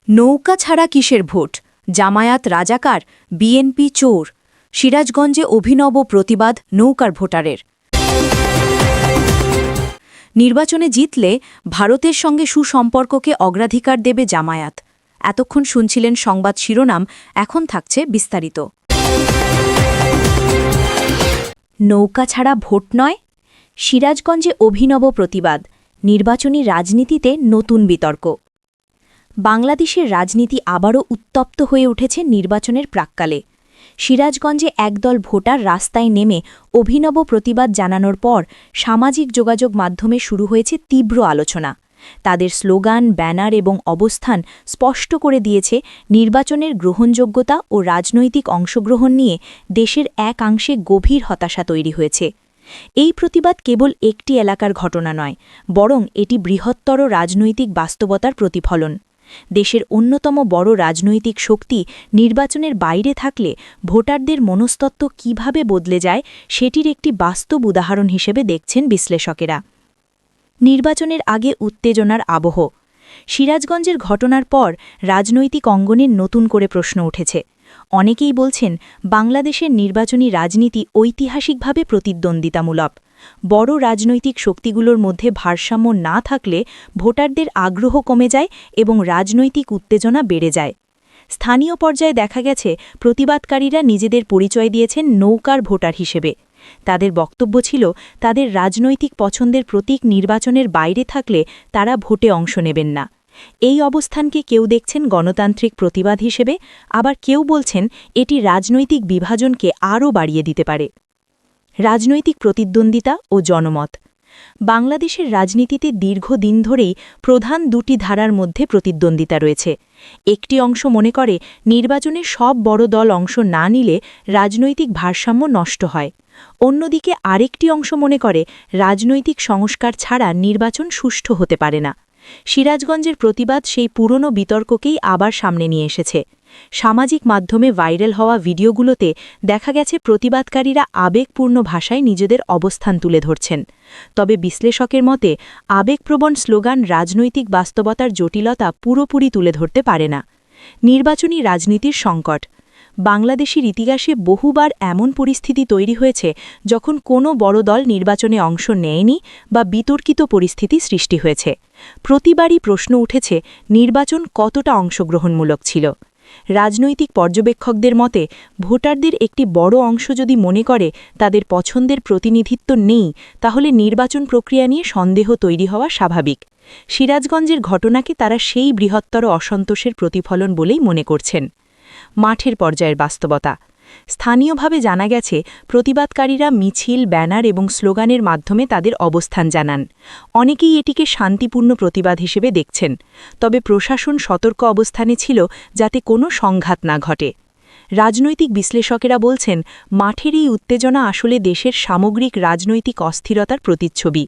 নৌকা ছাড়া কিসের ভোট, জামায়াত রাজাকার, বিএনপি চোর। সিরাজগঞ্জে অভিনব প্রতিবাদ নৌকার ভোটারের। নির্বাচনে জিতলে ভারতের সঙ্গে সুসম্পর্ককে অগ্রাধিকার দেবে জামায়াত। এতক্ষণ শুনছিলেন সংবাদ শিরোনাম, এখন থাকছে বিস্তারিত। নৌকা ছাড়া ভোট নয়, সিরাজগঞ্জে অভিনব প্রতিবাদ, নির্বাচনী রাজনীতিতে নতুন বিতর্ক। বাংলাদেশের রাজনীতি আবারও উত্তপ্ত হয়ে উঠেছে নির্বাচনের প্রাক্কালে। সিরাজগঞ্জে একদল ভোটার রাস্তায় নেমে অভিনব প্রতিবাদ জানানোর পর সামাজিক যোগাযোগ মাধ্যমে শুরু হয়েছে তীব্র আলোচনা। তাদের স্লোগান, ব্যানার এবং অবস্থান স্পষ্ট করে দিয়েছে নির্বাচনের গ্রহণযোগ্যতা ও রাজনৈতিক অংশগ্রহণ নিয়ে দেশের একাংশে গভীর হতাশা তৈরি হয়েছে। এই প্রতিবাদ কেবল একটি এলাকার ঘটনা নয়, বরং এটি বৃহত্তর রাজনৈতিক বাস্তবতার প্রতিফলন। দেশের অন্যতম বড় রাজনৈতিক শক্তি নির্বাচনের বাইরে থাকলে ভোটারদের মনস্তত্ত্ব কিভাবে বদলে যায় সেটির একটি বাস্তব উদাহরণ হিসেবে দেখছেন বিশ্লেষকেরা। নির্বাচনের আগে উত্তেজনার আবহ। সিরাজগঞ্জের ঘটনার পর রাজনৈতিক অঙ্গনে নতুন করে প্রশ্ন উঠেছে। অনেকেই বলছেন বাংলাদেশের নির্বাচনী রাজনীতি ঐতিহাসিকভাবে প্রতিদ্বন্দ্বিতামূলক। বড় রাজনৈতিক শক্তিগুলোর মধ্যে ভারসাম্য না থাকলে ভোটারদের আগ্রহ কমে যায় এবং রাজনৈতিক উত্তেজনা বেড়ে যায়। স্থানীয় পর্যায়ে দেখা গেছে প্রতিবাদকারীরা নিজেদের পরিচয় দিয়েছেন নৌকার ভোটার হিসেবে। তাদের বক্তব্য ছিল তাদের রাজনৈতিক পছন্দের প্রতীক নির্বাচনের বাইরে থাকলে তারা ভোটে অংশ নেবেন না। এই অবস্থানকে কেউ দেখছেন গণতান্ত্রিক প্রতিবাদ হিসেবে, আবার কেউ বলছেন এটি রাজনৈতিক বিভাজনকে আরও বাড়িয়ে দিতে পারে। রাজনৈতিক প্রতিদ্বন্দ্বিতা ও জনমত। বাংলাদেশের রাজনীতিতে দীর্ঘদিন ধরেই প্রধান দুটি ধারার মধ্যে প্রতিদ্বন্দ্বিতা রয়েছে। একটি অংশ মনে করে নির্বাচনে সব বড় দল অংশ না নিলে রাজনৈতিক ভারসাম্য নষ্ট হয়। অন্যদিকে আরেকটি অংশ মনে করে রাজনৈতিক সংস্কার ছাড়া নির্বাচন সুষ্ঠু হতে পারে না। সিরাজগঞ্জের প্রতিবাদ সেই পুরনো বিতর্ককেই আবার সামনে নিয়ে এসেছে। সামাজিক মাধ্যমে ভাইরাল হওয়া ভিডিওগুলোতে দেখা গেছে প্রতিবাদকারীরা আবেগপূর্ণ ভাষায় নিজেদের অবস্থান তুলে ধরছেন। তবে বিশ্লেষকের মতে আবেগপ্রবণ স্লোগান রাজনৈতিক বাস্তবতার জটিলতা পুরোপুরি তুলে ধরতে পারে না। নির্বাচনী রাজনীতির সংকট। বাংলাদেশের ইতিহাসে বহুবার এমন পরিস্থিতি তৈরি হয়েছে যখন কোনো বড় দল নির্বাচনে অংশ নেয়নি বা বিতর্কিত পরিস্থিতি সৃষ্টি হয়েছে। প্রতিবারই প্রশ্ন উঠেছে নির্বাচন কতটা অংশগ্রহণমূলক ছিল। রাজনৈতিক পর্যবেক্ষকদের মতে ভোটারদের একটি বড় অংশ যদি মনে করে তাদের পছন্দের প্রতিনিধিত্ব নেই, তাহলে নির্বাচন প্রক্রিয়া নিয়ে সন্দেহ তৈরি হওয়া স্বাভাবিক। সিরাজগঞ্জের ঘটনাকে তারা সেই বৃহত্তর অসন্তোষের প্রতিফলন বলেই মনে করছেন। মাঠের পর্যায়ের বাস্তবতা। স্থানীয়ভাবে জানা গেছে প্রতিবাদকারীরা মিছিল, ব্যানার এবং স্লোগানের মাধ্যমে তাদের অবস্থান জানান। অনেকেই এটিকে শান্তিপূর্ণ প্রতিবাদ হিসেবে দেখছেন, তবে প্রশাসন সতর্ক অবস্থানে ছিল যাতে কোনো সংঘাত না ঘটে। রাজনৈতিক বিশ্লেষকেরা বলছেন মাঠের এই উত্তেজনা আসলে দেশের সামগ্রিক রাজনৈতিক অস্থিরতার প্রতিচ্ছবি।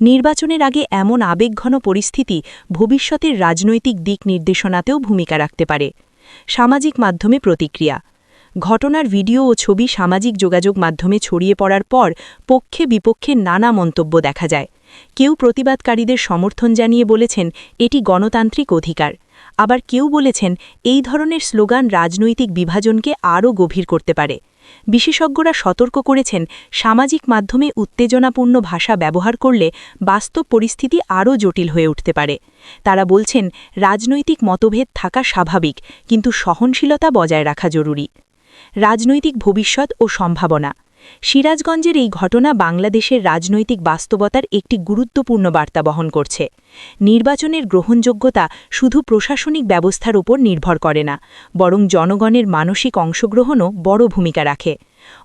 নির্বাচনের আগে এমন আবেগঘন পরিস্থিতি ভবিষ্যতের রাজনৈতিক দিক নির্দেশনাতেও ভূমিকা রাখতে পারে। সামাজিক মাধ্যমে প্রতিক্রিয়া। ঘটনার ভিডিও ও ছবি সামাজিক যোগাযোগ মাধ্যমে ছড়িয়ে পড়ার পর পক্ষে বিপক্ষে নানা মন্তব্য দেখা যায়। কেউ প্রতিবাদকারীদের সমর্থন জানিয়ে বলেছেন এটি গণতান্ত্রিক অধিকার, আবার কেউ বলেছেন এই ধরনের স্লোগান রাজনৈতিক বিভাজনকে আরও গভীর করতে পারে। বিশেষজ্ঞরা সতর্ক করেছেন সামাজিক মাধ্যমে উত্তেজনাপূর্ণ ভাষা ব্যবহার করলে বাস্তব পরিস্থিতি আরও জটিল হয়ে উঠতে পারে। তারা বলছেন রাজনৈতিক মতভেদ থাকা স্বাভাবিক, কিন্তু সহনশীলতা বজায় রাখা জরুরি। রাজনৈতিক ভবিষ্যৎ ও সম্ভাবনা। সিরাজগঞ্জের এই ঘটনা বাংলাদেশের রাজনৈতিক বাস্তবতার একটি গুরুত্বপূর্ণ বার্তা বহন করছে। নির্বাচনের গ্রহণযোগ্যতা শুধু প্রশাসনিক ব্যবস্থার উপর নির্ভর করে না, বরং জনগণের মানসিক অংশগ্রহণও বড় ভূমিকা রাখে।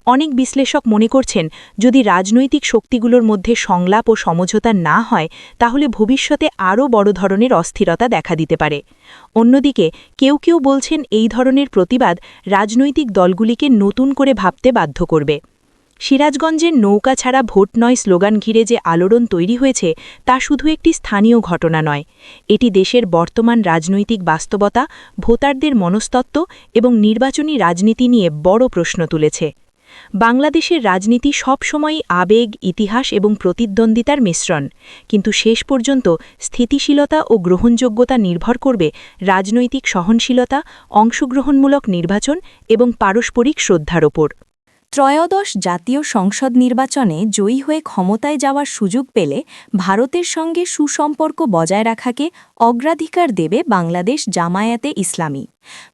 অনেক বিশ্লেষক মনে করছেন যদি রাজনৈতিক শক্তিগুলোর মধ্যে সংলাপ ও সমঝোতা না হয় তাহলে ভবিষ্যতে আরও বড় ধরনের অস্থিরতা দেখা দিতে পারে। অন্যদিকে কেউ কেউ বলছেন এই ধরনের প্রতিবাদ রাজনৈতিক দলগুলিকে নতুন করে ভাবতে বাধ্য করবে। সিরাজগঞ্জের নৌকা ছাড়া ভোট নয় স্লোগান ঘিরে যে আলোড়ন তৈরি হয়েছে তা শুধু একটি স্থানীয় ঘটনা নয়, এটি দেশের বর্তমান রাজনৈতিক বাস্তবতা, ভোটারদের মনস্তত্ত্ব এবং নির্বাচনী রাজনীতি নিয়ে বড় প্রশ্ন তুলেছে। বাংলাদেশের রাজনীতি সবসময়ই আবেগ, ইতিহাস এবং প্রতিদ্বন্দ্বিতার মিশ্রণ, কিন্তু শেষ পর্যন্ত স্থিতিশীলতা ও গ্রহণযোগ্যতা নির্ভর করবে রাজনৈতিক সহনশীলতা, অংশগ্রহণমূলক নির্বাচন এবং পারস্পরিক শ্রদ্ধার ওপর। ত্রয়োদশ জাতীয় সংসদ নির্বাচনে জয়ী হয়ে ক্ষমতায় যাওয়ার সুযোগ পেলে ভারতের সঙ্গে সুসম্পর্ক বজায় রাখাকে অগ্রাধিকার দেবে বাংলাদেশ জামায়াতে ইসলামী।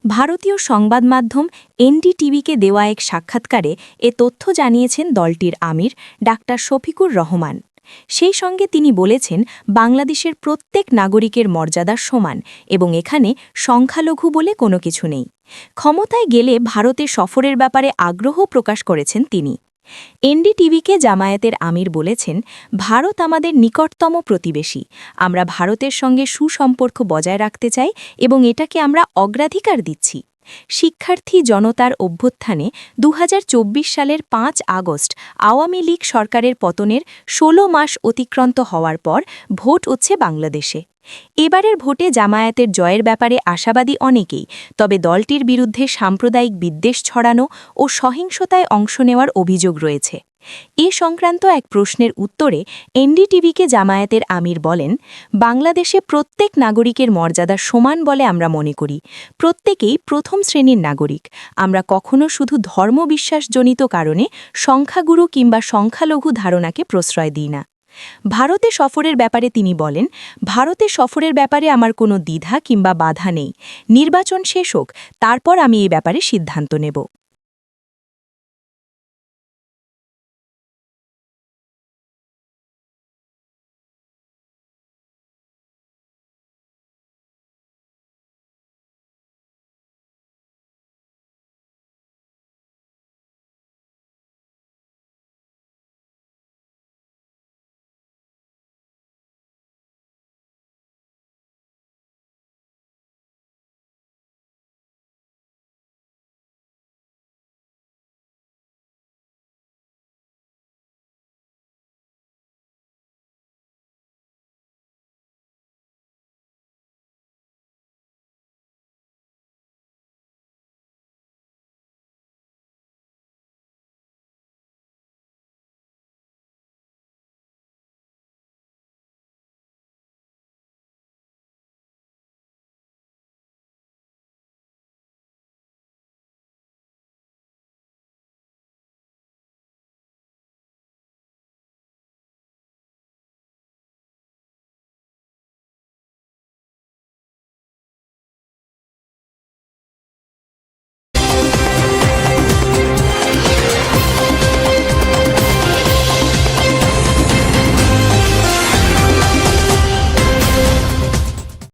ভারতীয় সংবাদ মাধ্যম এনডিটিভিকে দেওয়া এক সাক্ষাৎকারে এ তথ্য জানিয়েছেন দলটির আমির ডাক্তার শফিকুর রহমান। সেই সঙ্গে তিনি বলেছেন, বাংলাদেশের প্রত্যেক নাগরিকের মর্যাদা সমান এবং এখানে সংখ্যালঘু বলে কোনো কিছু নেই। ক্ষমতায় গেলে ভারতে সফরের ব্যাপারে আগ্রহ প্রকাশ করেছেন তিনি। এনডিটিভিকে জামায়াতের আমির বলেছেন, ভারত আমাদের নিকটতম প্রতিবেশী। আমরা ভারতের সঙ্গে সুসম্পর্ক বজায় রাখতে চাই এবং এটাকে আমরা অগ্রাধিকার দিচ্ছি। শিক্ষার্থী জনতার অভ্যুত্থানে ২০২৪ সালের ৫ আগস্ট আওয়ামী লীগ সরকারের পতনের ১৬ মাস অতিক্রান্ত হওয়ার পর ভোট হচ্ছে বাংলাদেশে। এবারের ভোটে জামায়াতের জয়ের ব্যাপারে আশাবাদী অনেকেই, তবে দলটির বিরুদ্ধে সাম্প্রদায়িক বিদ্বেষ ছড়ানো ও সহিংসতায় অংশ নেওয়ার অভিযোগ রয়েছে। এ সংক্রান্ত এক প্রশ্নের উত্তরে এনডিটিভিকে জামায়াতের আমির বলেন, বাংলাদেশে প্রত্যেক নাগরিকের মর্যাদা সমান বলে আমরা মনে করি। প্রত্যেকেই প্রথম শ্রেণীর নাগরিক। আমরা কখনো শুধু ধর্মবিশ্বাসজনিত কারণে সংখ্যাগুরু কিংবা সংখ্যালঘু ধারণাকে প্রশ্রয় দিই না। ভারতে সফরের ব্যাপারে তিনি বলেন, ভারতে সফরের ব্যাপারে আমার কোনো দ্বিধা কিংবা বাধা নেই। নির্বাচন শেষ হোক, তারপর আমি এই ব্যাপারে সিদ্ধান্ত নেব।